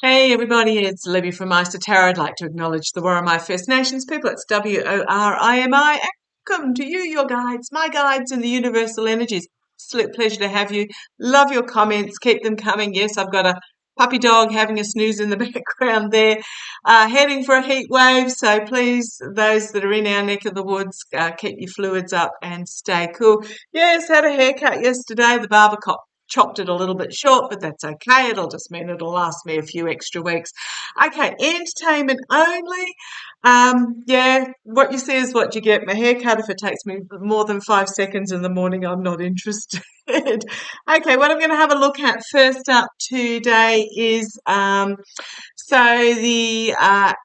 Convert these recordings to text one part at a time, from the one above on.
Hey everybody, it's Libby from maighstirtarot. I'd like to acknowledge the Worimi First Nations people. It's Worimi. And welcome to you, your guides, my guides in the universal energies. Absolute pleasure to have you. Love your comments. Keep them coming. Yes, I've got a puppy dog having a snooze in the background there, heading for a heat wave. So please, those that are in our neck of the woods, keep your fluids up and stay cool. Yes, had a haircut yesterday. The barber chopped it a little bit short, but that's okay. It'll just mean it'll last me a few extra weeks. Okay, entertainment only. Yeah, what you see is what you get. My haircut, if it takes me more than 5 seconds in the morning, I'm not interested. Okay, what I'm going to have a look at first up today is so the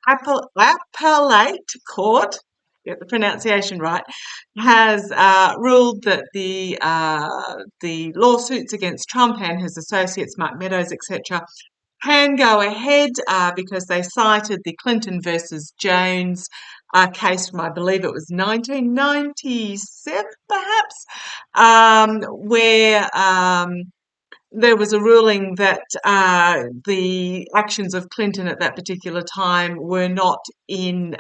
appellate court, get the pronunciation right, has ruled that the lawsuits against Trump and his associates, Mark Meadows, etc., can go ahead because they cited the Clinton versus Jones case from, I believe it was 1997, perhaps, where there was a ruling that the actions of Clinton at that particular time were not in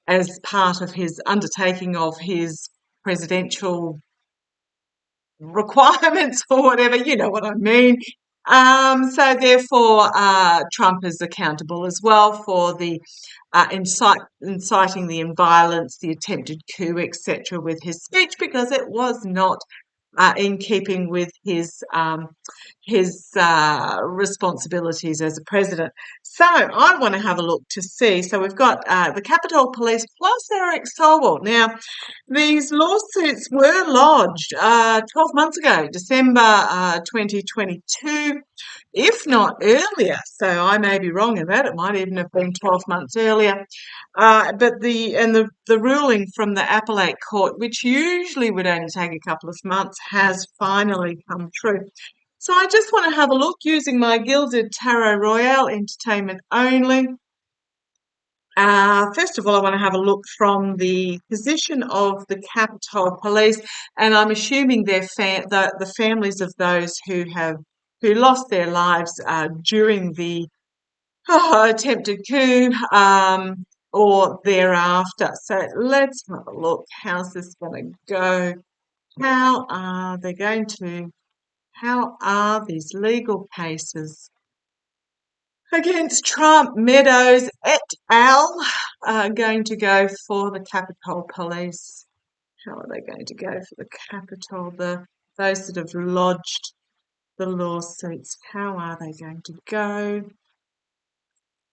as part of his undertaking of his presidential requirements or whatever, you know what I mean. So therefore, Trump is accountable as well for the inciting the violence, the attempted coup, etc., with his speech because it was not in keeping with his responsibilities as a president. So I want to have a look to see. So we've got the Capitol Police plus Eric Solwell. Now, these lawsuits were lodged 12 months ago, December 2022, if not earlier. So I may be wrong in that. It might even have been 12 months earlier. But the ruling from the appellate court, which usually would only take a couple of months, has finally come true. So I just want to have a look using my Gilded Tarot Royale, entertainment only. First of all, I want to have a look from the position of the Capitol Police, and I'm assuming the families of those who lost their lives during the attempted coup or thereafter. So let's have a look. How's this going to go? How are they going to? How are these legal cases against Trump, Meadows, et al. Going to go for the Capitol Police? How are they going to go for the Capitol? Those that have lodged the lawsuits, how are they going to go?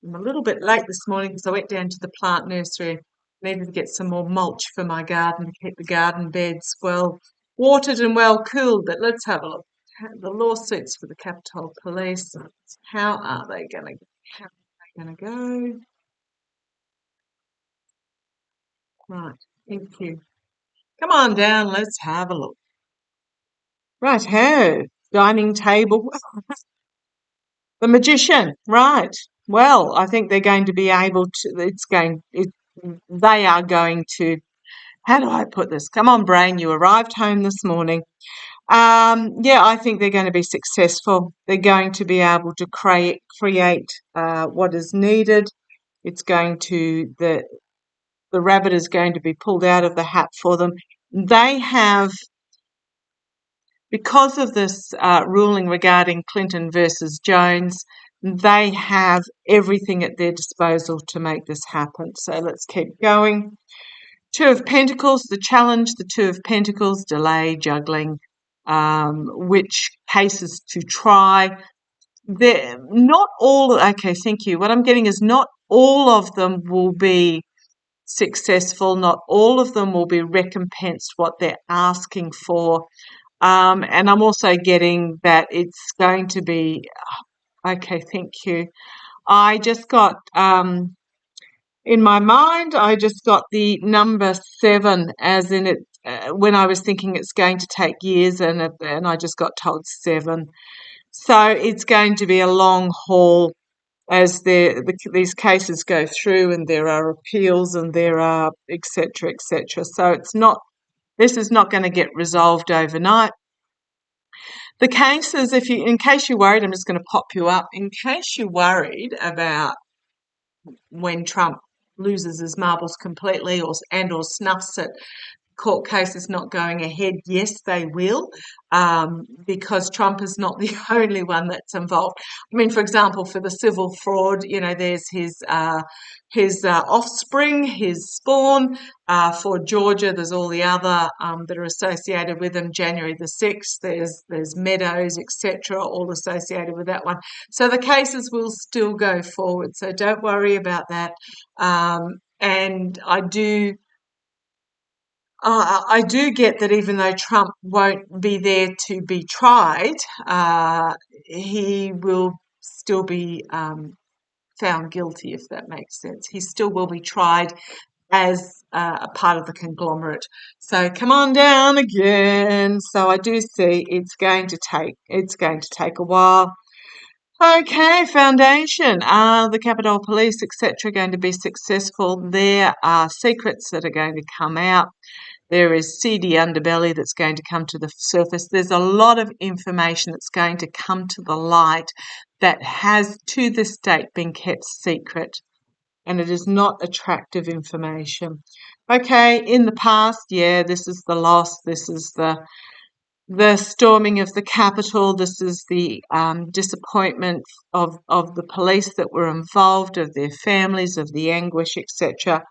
I'm a little bit late this morning because I went down to the plant nursery. Needed to get some more mulch for my garden to keep the garden beds well watered and well cooled. But let's have a look. The lawsuits for the Capitol Police. How are they going to go? Right, thank you. Come on down, let's have a look. Right, dining table. The Magician, right. Well, I think they're going to be able to, they are going to, how do I put this? Come on, brain, you arrived home this morning. Yeah, I think they're going to be successful. They're going to be able to create what is needed. It's going to, the rabbit is going to be pulled out of the hat for them. They have, because of this ruling regarding Clinton versus Jones, they have everything at their disposal to make this happen. So let's keep going. Two of Pentacles, the challenge, the Two of Pentacles, delay, juggling, which cases to try. They're not all, okay, thank you. What I'm getting is not all of them will be successful, not all of them will be recompensed what they're asking for. And I'm also getting that it's going to be, okay, thank you. I just got, in my mind, I just got the number 7 as in it, when I was thinking it's going to take years and I just got told 7. So it's going to be a long haul as these cases go through and there are appeals and there are et cetera, et cetera. So this is not going to get resolved overnight. The cases, in case you're worried, I'm just going to pop you up. In case you're worried about when Trump loses his marbles completely or snuffs it, court case is not going ahead. Yes, they will, because Trump is not the only one that's involved. I mean, for example, for the civil fraud, there's his offspring, his spawn. For Georgia, there's all the other that are associated with him. January the 6th, there's Meadows, etc., all associated with that one. So the cases will still go forward. So don't worry about that. And I do get that even though Trump won't be there to be tried, he will still be found guilty, if that makes sense. He still will be tried as a part of the conglomerate. So come on down again. So I do see it's going to take a while. Okay, Foundation. Are the Capitol Police, etc., going to be successful? There are secrets that are going to come out. There is seedy underbelly that's going to come to the surface. There's a lot of information that's going to come to the light that has, to this date, been kept secret. And it is not attractive information. Okay, in the past, this is the loss. This is the storming of the Capitol. This is the disappointment of the police that were involved, of their families, of the anguish, etc.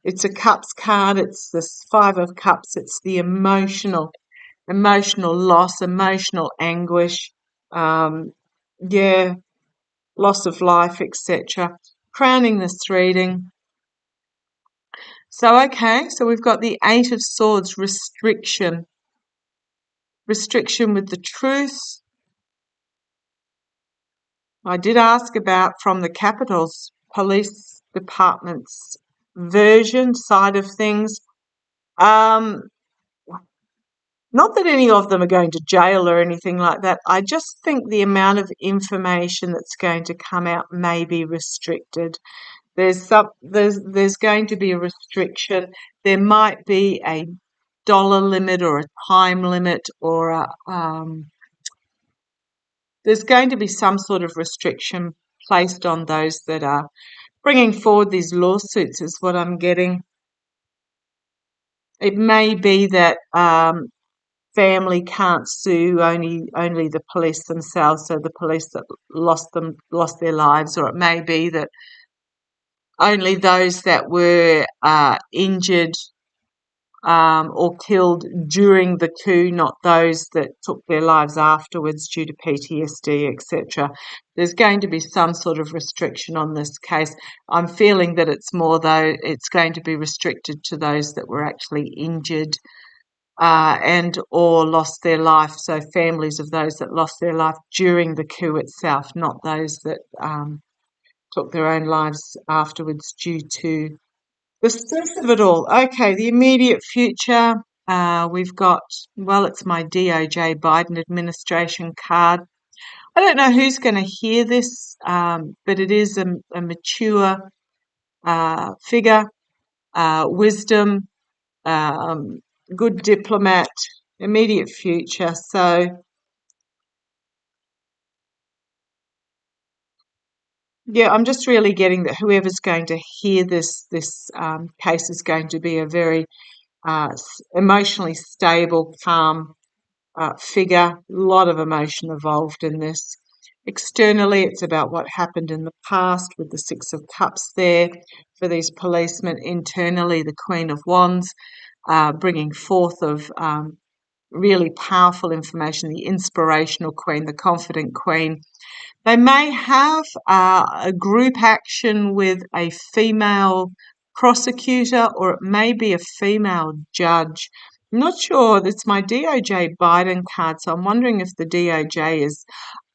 It's a cups card. It's the 5 of cups. It's the emotional loss, emotional anguish, loss of life, etc. Crowning this reading. So, so we've got the 8 of Swords, restriction with the truth. I did ask about from the Capitol's Police Department's side of things. Not that any of them are going to jail or anything like that. I just think the amount of information that's going to come out may be restricted. There's going to be a restriction. There might be a dollar limit or a time limit, or there's going to be some sort of restriction placed on those that are bringing forward these lawsuits, is what I'm getting. It may be that family can't sue, only the police themselves, so the police that lost their lives, or it may be that only those that were injured or killed during the coup, not those that took their lives afterwards due to PTSD, etc. There's going to be some sort of restriction on this case. I'm feeling that it's going to be restricted to those that were actually injured and or lost their life, so families of those that lost their life during the coup itself, not those that took their own lives afterwards due to the stress of it all. Okay, the immediate future, we've got, it's my DOJ Biden administration card. I don't know who's going to hear this, but it is a mature figure, wisdom, good diplomat, immediate future. So, I'm just really getting that whoever's going to hear this case is going to be a very emotionally stable, calm figure. A lot of emotion involved in this. Externally, it's about what happened in the past with the 6 of Cups there for these policemen. Internally, the Queen of Wands, bringing forth of really powerful information, the inspirational Queen, the confident Queen. They may have a group action with a female prosecutor, or it may be a female judge. I'm not sure. It's my DOJ Biden card, so I'm wondering if the DOJ is.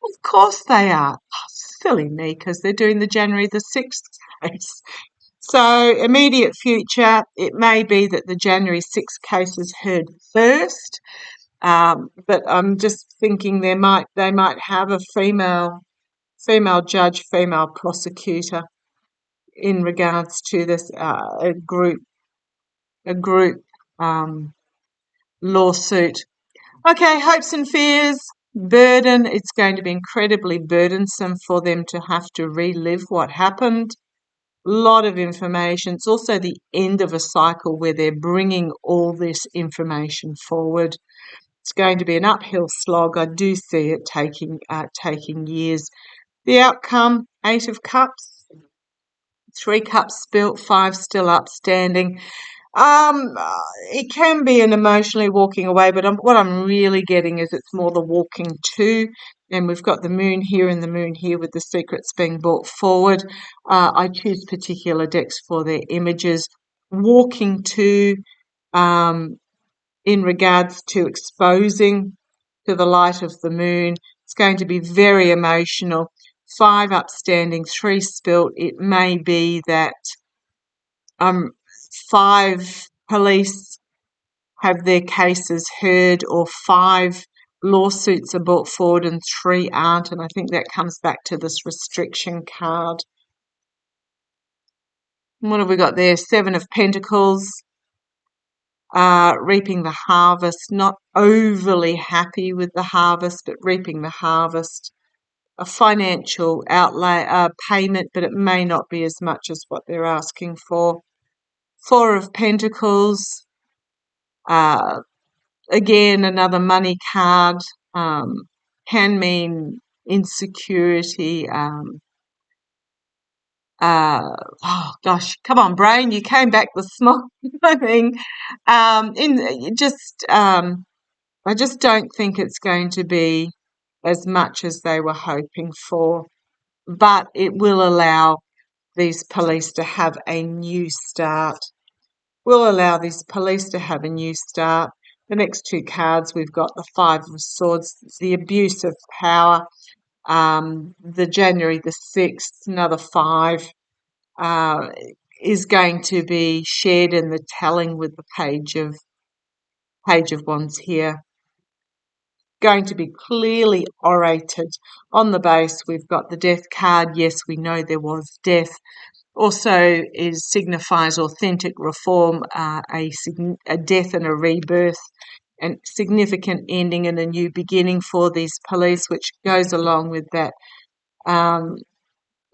Of course they are. Oh, silly me, because they're doing the January the 6th case. So, immediate future, it may be that the January 6th case is heard first, but I'm just thinking they might have a female judge, female prosecutor in regards to this a group lawsuit. Okay, hopes and fears. Burden, it's going to be incredibly burdensome for them to have to relive what happened. A lot of information. It's also the end of a cycle where they're bringing all this information forward. It's going to be an uphill slog. I do see it taking years. The outcome, 8 of Cups, 3 cups spilt, 5 still upstanding. Um, uh, it can be an emotionally walking away, but what I'm really getting is it's more the walking to. And we've got the moon here and the moon here with the secrets being brought forward. I choose particular decks for their images. Walking to, um, in regards to exposing to the light of the moon. It's going to be very emotional. 5 upstanding, 3 spilt. It may be that um, 5 police have their cases heard, or 5 lawsuits are brought forward and 3 aren't. And I think that comes back to this restriction card. What have we got there? 7 of Pentacles. Reaping the harvest, not overly happy with the harvest, but reaping the harvest. A financial outlay, payment, but it may not be as much as what they're asking for. 4 of Pentacles, uh, again, another money card, can mean insecurity. Oh gosh, come on, brain, you came back this morning. In just, I just don't think it's going to be as much as they were hoping for, but it will allow these police to have a new start. Will allow these police to have a new start. The next 2 cards, we've got the 5 of Swords, the abuse of power. The January the 6th, another 5, is going to be shared in the telling with the Page of Wands here. Going to be clearly orated. On the base, we've got the Death card. Yes, we know there was death. Also, it signifies authentic reform, a death and a rebirth, and significant ending and a new beginning for these police, which goes along with that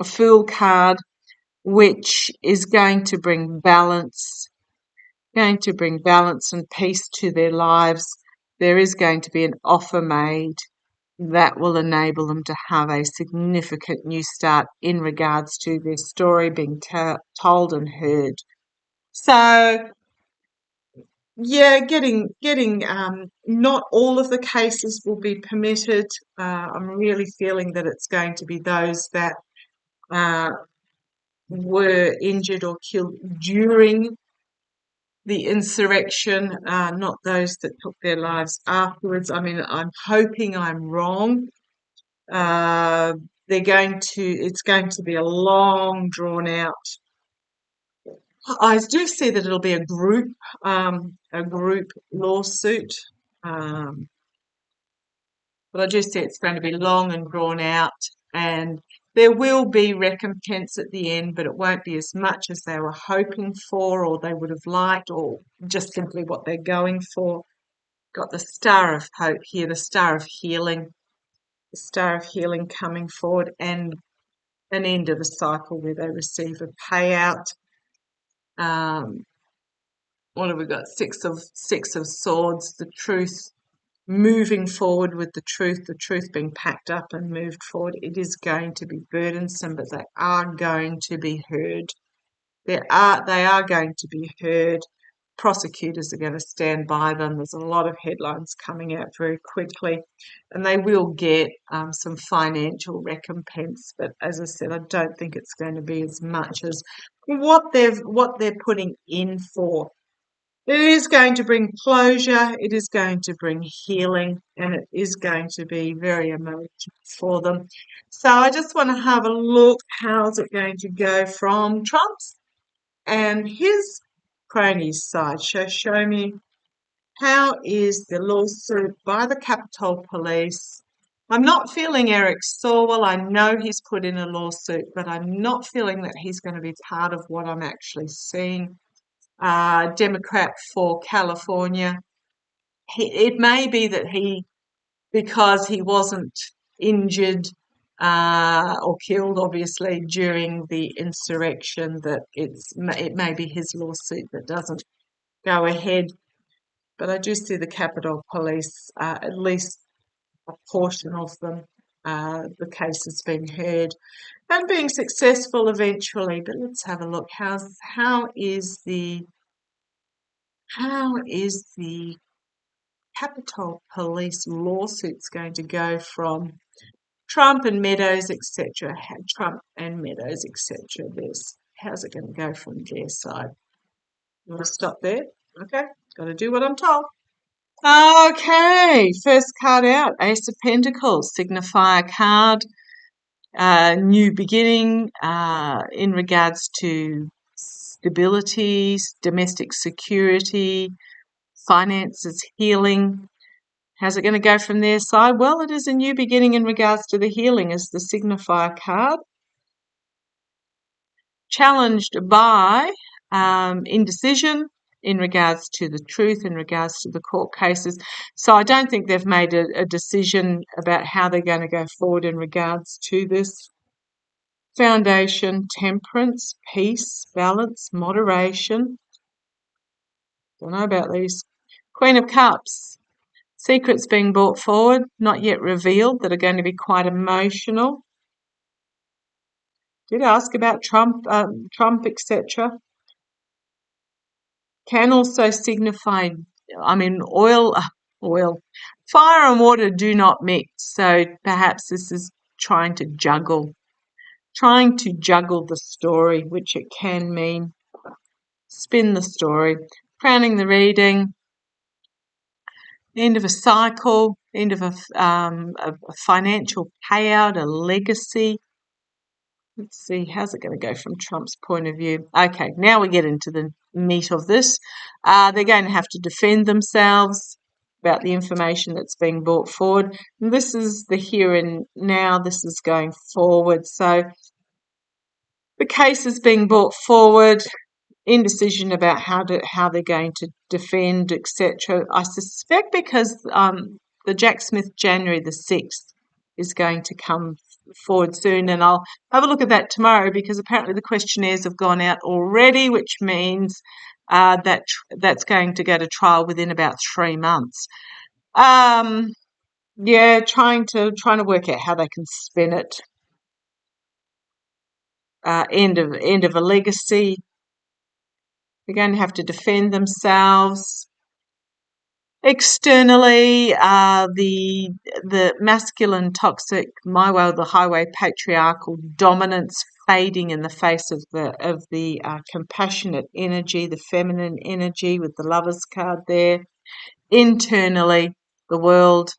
Fool card, which is going to bring balance, and peace to their lives. There is going to be an offer made that will enable them to have a significant new start in regards to their story being told and heard. So, yeah, getting not all of the cases will be permitted. I'm really feeling that it's going to be those that uh, were injured or killed during the insurrection, not those that took their lives afterwards. I mean, I'm hoping I'm wrong. Uh, it's going to be a long, drawn out. I do see that it'll be a group lawsuit. Um, but I do see it's going to be long and drawn out, and there will be recompense at the end, but it won't be as much as they were hoping for, or they would have liked, or just simply what they're going for. Got the Star of Hope here, the Star of Healing, coming forward, and an end of a cycle where they receive a payout. What have we got? Six of Swords, the truth, moving forward with the truth being packed up and moved forward. It is going to be burdensome, but they are going to be heard. They are going to be heard. Prosecutors are going to stand by them. There's a lot of headlines coming out very quickly, and they will get some financial recompense. But as I said, I don't think it's going to be as much as what they're putting in for. It is going to bring closure, it is going to bring healing, and it is going to be very emotional for them. So I just want to have a look. How's it going to go from Trump's and his cronies side? Show me, how is the lawsuit by the Capitol Police? I'm not feeling Eric Swalwell. I know he's put in a lawsuit, but I'm not feeling that he's going to be part of what I'm actually seeing. Democrat for California. It may be that he because he wasn't injured or killed, obviously, during the insurrection, that it may be his lawsuit that doesn't go ahead. But I do see the Capitol Police, at least a portion of them, the case has been heard and being successful eventually. But let's have a look. How is the Capitol Police lawsuits going to go from Trump and Meadows, etc.? Trump and Meadows, etc. How's it going to go from their side? I'm going to stop there. Okay, got to do what I'm told. Okay, first card out, Ace of Pentacles, signifier card, new beginning in regards to stability, domestic security, finances, healing. How's it going to go from their side? Well, it is a new beginning in regards to the healing as the signifier card. Challenged by indecision in regards to the truth, in regards to the court cases. So I don't think they've made a decision about how they're going to go forward in regards to this. Foundation, temperance, peace, balance, moderation. Don't know about these. Queen of Cups. Secrets being brought forward, not yet revealed, that are going to be quite emotional. Did ask about Trump, etc. Can also signify, oil. Fire and water do not mix. So perhaps this is trying to juggle the story, which it can mean. Spin the story. Crowning the reading. End of a cycle, end of a financial payout, a legacy. Let's see, how's it going to go from Trump's point of view? Okay, now we get into the meat of this. They're going to have to defend themselves about the information that's being brought forward. And this is the here and now. This is going forward. So the case is being brought forward. Indecision about how they're going to defend, etc. I suspect because the Jack Smith January the 6th is going to come forward soon, and I'll have a look at that tomorrow because apparently the questionnaires have gone out already, which means that's going to go to trial within about 3 months. Yeah, trying to work out how they can spin it. End of a legacy. They're going to have to defend themselves. Externally, the masculine, toxic, my way or the highway, patriarchal dominance fading in the face of the compassionate energy, the feminine energy with the Lovers card there. Internally, the world,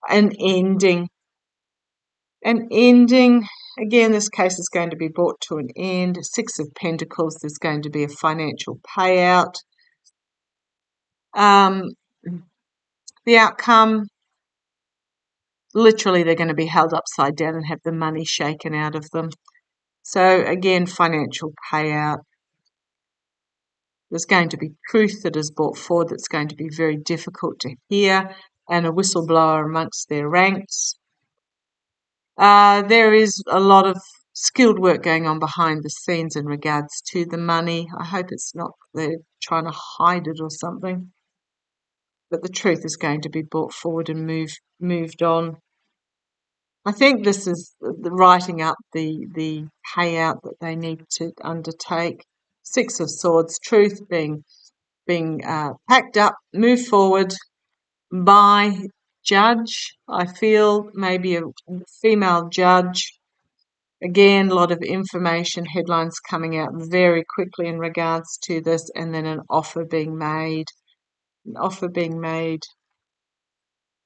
an ending. Again, this case is going to be brought to an end. Six of Pentacles, there's going to be a financial payout. The outcome, literally they're going to be held upside down and have the money shaken out of them. So again, financial payout. There's going to be truth that is brought forward that's going to be very difficult to hear, and a whistleblower amongst their ranks. There is a lot of skilled work going on behind the scenes in regards to the money. I hope it's not they're trying to hide it or something. But the truth is going to be brought forward and moved on. I think this is the writing up the payout that they need to undertake. Six of Swords, truth being packed up, moved forward by judge. I feel maybe a female judge. Again, a lot of information, headlines coming out very quickly in regards to this, and then an offer being made.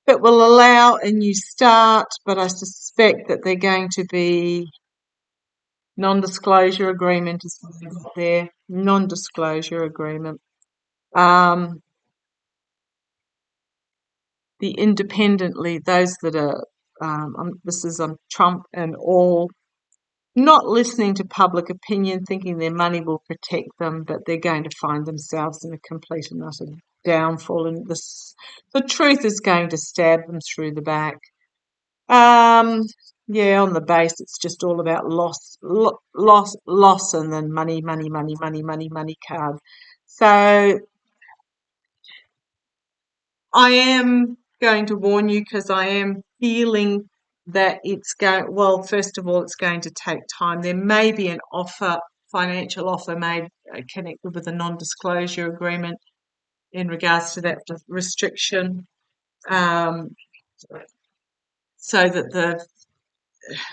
That will allow a new start, but I suspect that they're going to be non-disclosure agreement is there. Non-disclosure agreement. The independently, those that are, this is Trump and all, not listening to public opinion, thinking their money will protect them, but they're going to find themselves in a complete and utter downfall, and the truth is going to stab them through the back. Um, yeah, on the base, it's just all about loss, and then money, money, money, money, money, money card. So I am going to warn you because I am feeling that it's going, well, first of all, it's going to take time. There may be an offer, financial offer made connected with a non-disclosure agreement in regards to that restriction, um, so that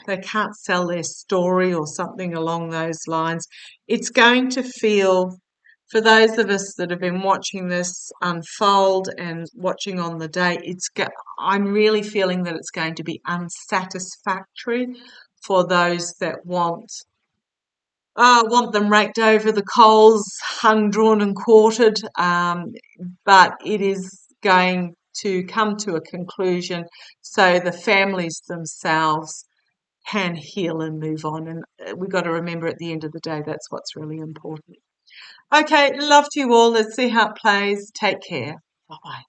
they can't sell their story or something along those lines. It's going to feel, for those of us that have been watching this unfold and watching on the day, I'm really feeling that it's going to be unsatisfactory for those that want them raked over the coals, hung, drawn, and quartered. But it is going to come to a conclusion so the families themselves can heal and move on. And we've got to remember at the end of the day, that's what's really important. Okay, love to you all. Let's see how it plays. Take care. Bye-bye.